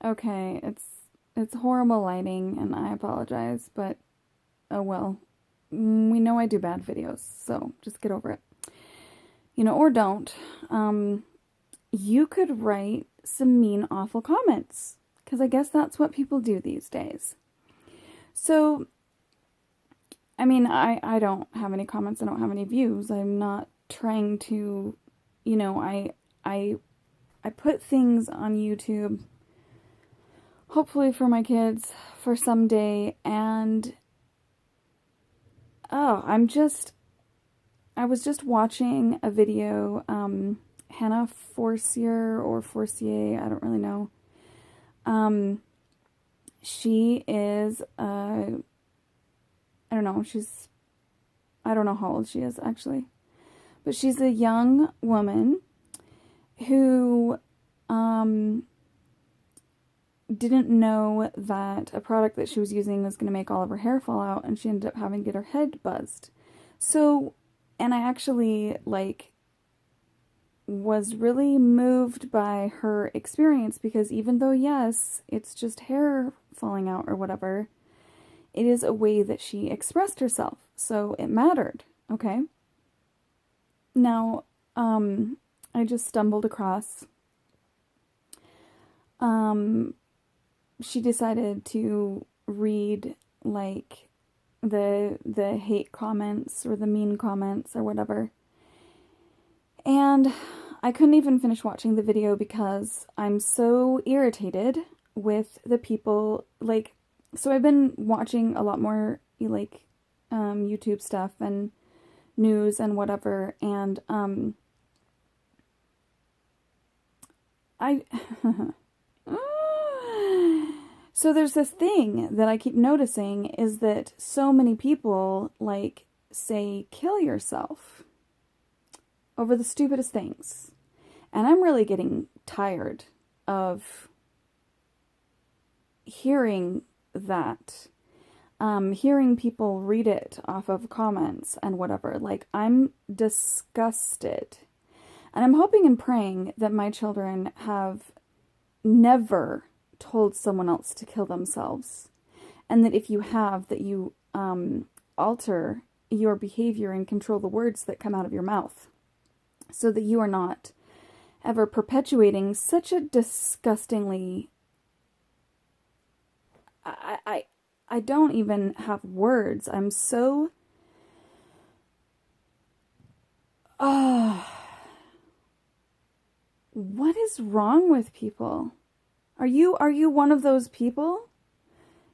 Okay, it's horrible lighting and I apologize, but oh well. We know I do bad videos, so just get over it. Or don't. Um, you could write some mean, awful comments, because I guess that's what people do these days. So, I mean, I don't have any comments, I don't have any views. I'm not trying to, you know, I I put things on YouTube hopefully for my kids for someday, and oh, I was just watching a video, Hannah Forcier or Forcier, I don't really know. Um, she is, I don't know, I don't know how old she is actually, but she's a young woman who, didn't know that a product that she was using was going to make all of her hair fall out, and she ended up having to get her head buzzed. So, and I actually, was really moved by her experience, because even though, yes, it's just hair falling out or whatever, it is a way that she expressed herself. So it mattered, okay? Now, I just stumbled across, um, she decided to read, the hate comments or the mean comments or whatever. And I couldn't even finish watching the video because I'm so irritated with the people, so I've been watching a lot more, YouTube stuff and news and whatever, and, I, so there's this thing that I keep noticing is that so many people, say, kill yourself over the stupidest things. And I'm really getting tired of hearing that. Hearing people read it off of comments and whatever. I'm disgusted. And I'm hoping and praying that my children have never told someone else to kill themselves. And that if you have, that you alter your behavior and control the words that come out of your mouth, so that you are not ever perpetuating such a disgustingly... I don't even have words. I'm so... what is wrong with people? Are you one of those people?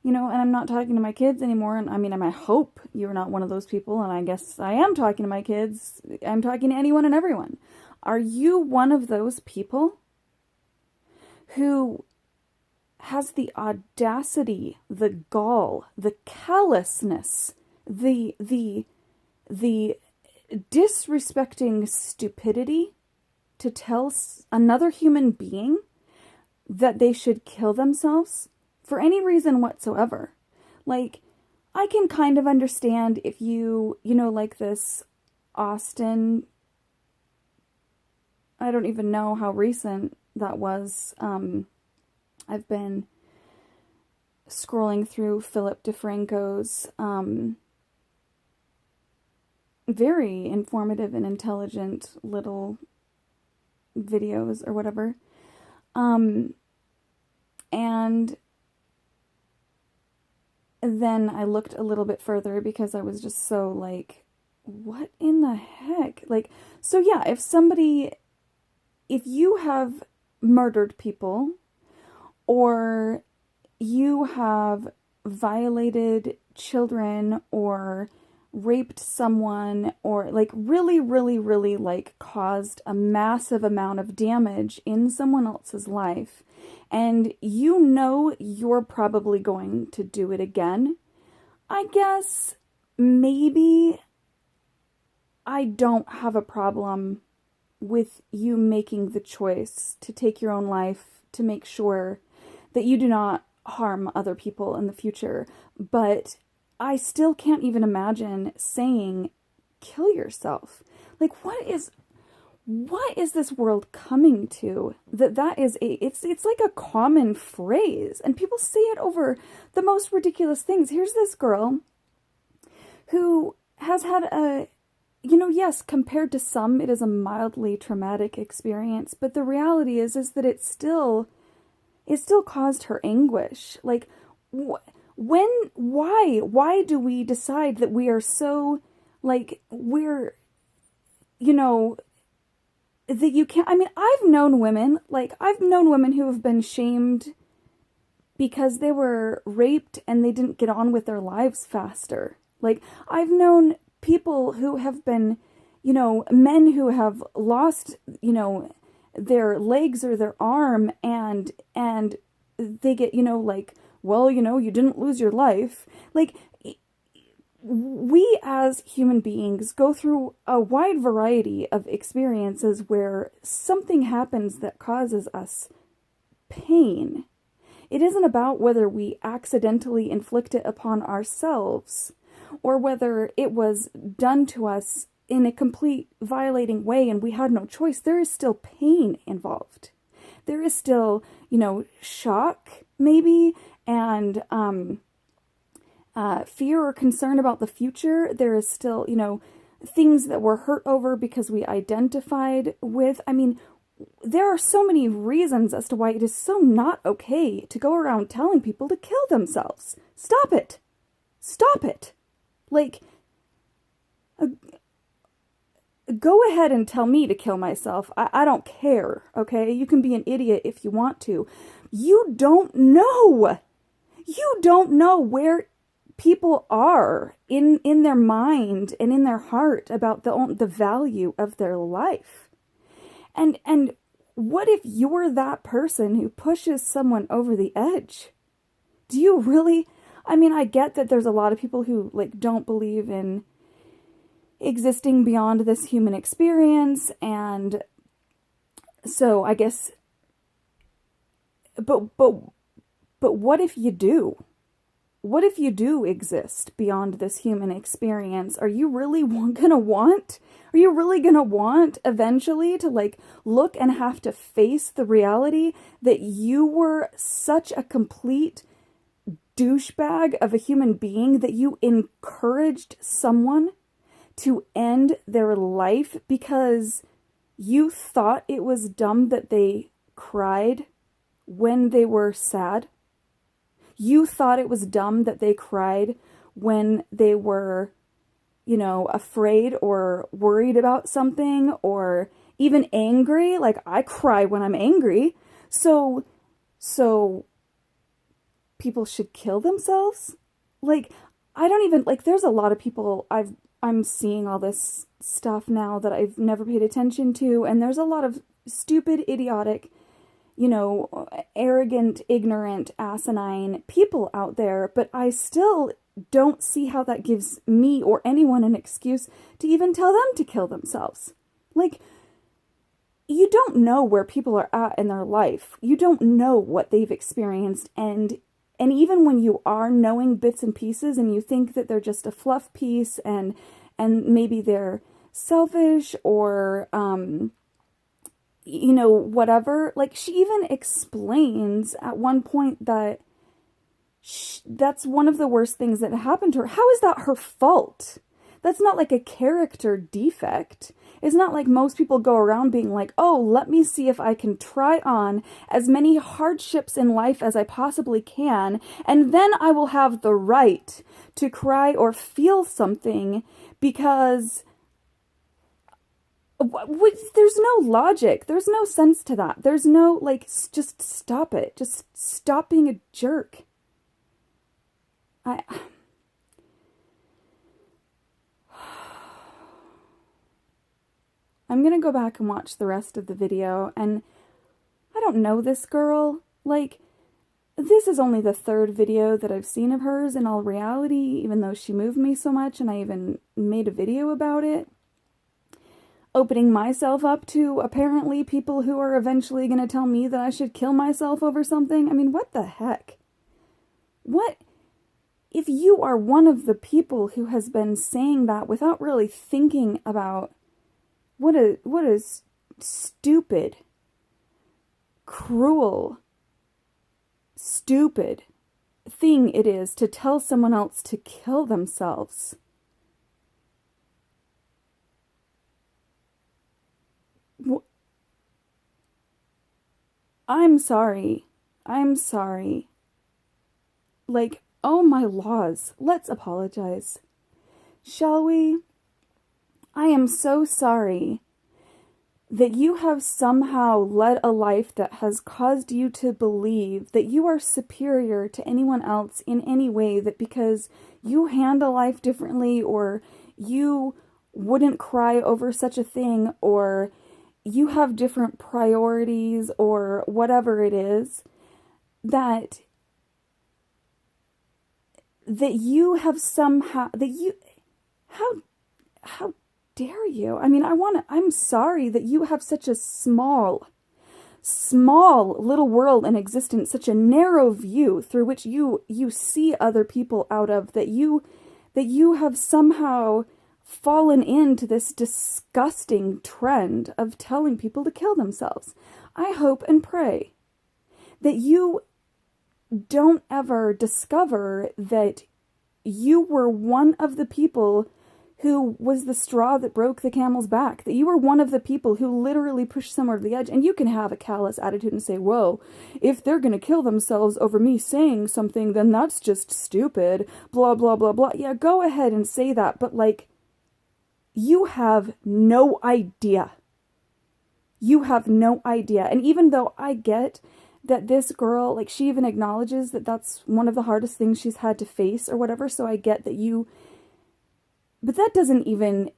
And I'm not talking to my kids anymore, and I hope you're not one of those people, and I guess I am talking to my kids. I'm talking to anyone and everyone. Are you one of those people who has the audacity, the gall, the callousness, the disrespecting stupidity to tell another human being that they should kill themselves for any reason whatsoever? I can kind of understand if like this Austin, I don't even know how recent that was. I've been scrolling through Philip DeFranco's very informative and intelligent little videos or whatever. And then I looked a little bit further because I was just so what in the heck? So yeah, if you have murdered people, or you have violated children, or raped someone, or really, really, really caused a massive amount of damage in someone else's life, and you're probably going to do it again, I guess maybe I don't have a problem with you making the choice to take your own life to make sure that you do not harm other people in the future. But I still can't even imagine saying, kill yourself. what is this world coming to? That is it's like a common phrase, and people say it over the most ridiculous things. Here's this girl who has had a, yes, compared to some, it is a mildly traumatic experience, but the reality is that it still caused her anguish. Like, why do we decide that we are so, like, we're, you know, that you can't, I mean, I've known women who have been shamed because they were raped and they didn't get on with their lives faster. Like, I've known people who have been, men who have lost, their legs or their arm, and they get, like, well, you didn't lose your life. Like, we as human beings go through a wide variety of experiences where something happens that causes us pain. It isn't about whether we accidentally inflict it upon ourselves or whether it was done to us in a complete violating way and we had no choice. There is still pain involved. There is still, shock maybe, and fear or concern about the future. There is still, things that we're hurt over because we identified with. I mean, there are so many reasons as to why it is so not okay to go around telling people to kill themselves. Stop it. Stop it. Like, go ahead and tell me to kill myself. I don't care, okay? You can be an idiot if you want to. You don't know. You don't know where people are in their mind and in their heart about the value of their life. And what if you're that person who pushes someone over the edge? Do you really? I mean, I get that there's a lot of people who, like, don't believe in existing beyond this human experience, and so I guess, but what if you do? What if you do exist beyond this human experience? Are you really gonna want eventually to, like, look and have to face the reality that you were such a complete douchebag of a human being that you encouraged someone to end their life because you thought it was dumb that they cried when they were sad? You thought it was dumb that they cried when they were, afraid or worried about something or even angry. Like, I cry when I'm angry. So people should kill themselves? Like, I don't even, like, there's a lot of people I'm seeing all this stuff now that I've never paid attention to, and there's a lot of stupid, idiotic, arrogant, ignorant, asinine people out there, but I still don't see how that gives me or anyone an excuse to even tell them to kill themselves. Like, you don't know where people are at in their life. You don't know what they've experienced, and even when you are knowing bits and pieces and you think that they're just a fluff piece and maybe they're selfish or, whatever. Like, she even explains at one point that that's one of the worst things that happened to her. How is that her fault? That's not like a character defect. It's not like most people go around being like, oh, let me see if I can try on as many hardships in life as I possibly can, and then I will have the right to cry or feel something because there's no logic. There's no sense to that. There's no, like, just stop it. Just stop being a jerk. I'm gonna go back and watch the rest of the video, and I don't know this girl. Like, this is only the third video that I've seen of hers in all reality, even though she moved me so much, and I even made a video about it. Opening myself up to, apparently, people who are eventually gonna tell me that I should kill myself over something. I mean, what the heck? What? If you are one of the people who has been saying that without really thinking about what is stupid, cruel, stupid thing it is to tell someone else to kill themselves. I'm sorry. I'm sorry. Like, oh my laws, let's apologize. Shall we? I am so sorry that you have somehow led a life that has caused you to believe that you are superior to anyone else in any way, that because you handle life differently, or you wouldn't cry over such a thing, or you have different priorities, or whatever it is, that you have somehow, that you, how dare you? I mean, I'm sorry that you have such a small little world in existence, such a narrow view through which you see other people out of, that you have somehow fallen into this disgusting trend of telling people to kill themselves. I hope and pray that you don't ever discover that you were one of the people who was the straw that broke the camel's back, that you were one of the people who literally pushed someone over the edge. And you can have a callous attitude and say, whoa, if they're going to kill themselves over me saying something, then that's just stupid, blah, blah, blah, blah. Yeah, go ahead and say that. But like, you have no idea. You have no idea. And even though I get that this girl, like, she even acknowledges that that's one of the hardest things she's had to face or whatever, so I get that you... But that doesn't even...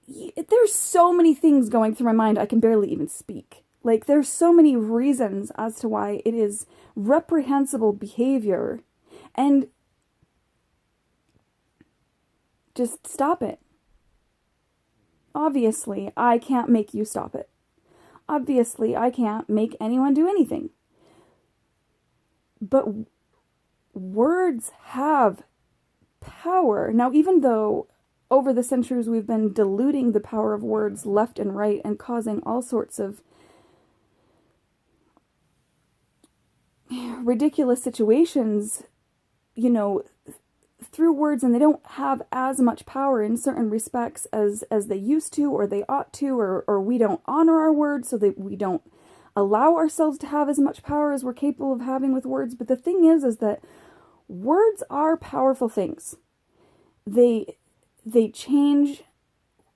There's so many things going through my mind, I can barely even speak. Like, there's so many reasons as to why it is reprehensible behavior. And just stop it. Obviously, I can't make you stop it. Obviously, I can't make anyone do anything. But words have power. Now, even though over the centuries we've been diluting the power of words left and right and causing all sorts of ridiculous situations, you know, through words, and they don't have as much power in certain respects as they used to, or they ought to, or we don't honor our words, so that we don't allow ourselves to have as much power as we're capable of having with words. But the thing is that words are powerful things. They change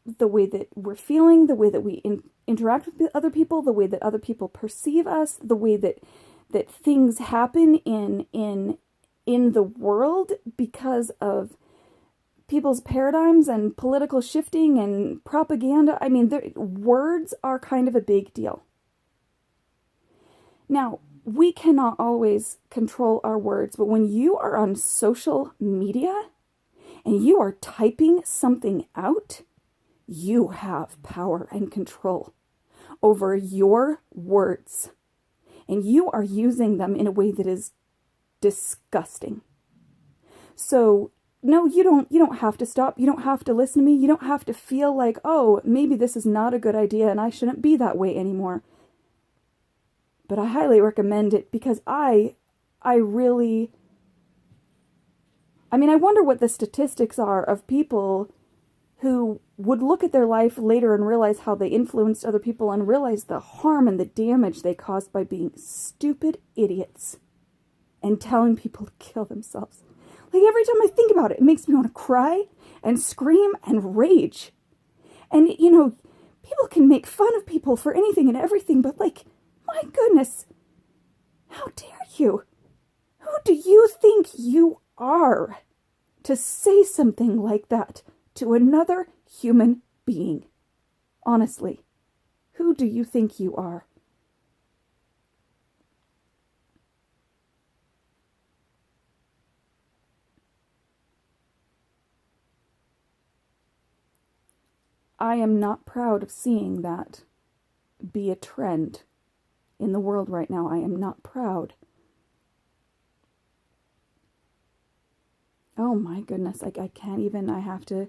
the way that we're feeling, the way that we interact with other people, the way that other people perceive us, the way that things happen in the world because of people's paradigms and political shifting and propaganda. I mean, words are kind of a big deal. Now, we cannot always control our words, but when you are on social media and you are typing something out, you have power and control over your words. And you are using them in a way that is disgusting. So, no, you don't have to stop. You don't have to listen to me. You don't have to feel like, oh, maybe this is not a good idea and I shouldn't be that way anymore. But I highly recommend it, because I really... I mean, I wonder what the statistics are of people who would look at their life later and realize how they influenced other people and realize the harm and the damage they caused by being stupid idiots and telling people to kill themselves. Like, every time I think about it, it makes me want to cry and scream and rage. And, you know, people can make fun of people for anything and everything, but, like, my goodness, how dare you? Who do you think you are to say something like that to another human being? Honestly, who do you think you are? I am not proud of seeing that be a trend in the world right now. I am not proud. Oh my goodness, I can't even, I have to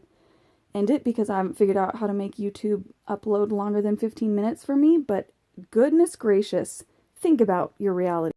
end it because I haven't figured out how to make YouTube upload longer than 15 minutes for me, but goodness gracious, think about your reality.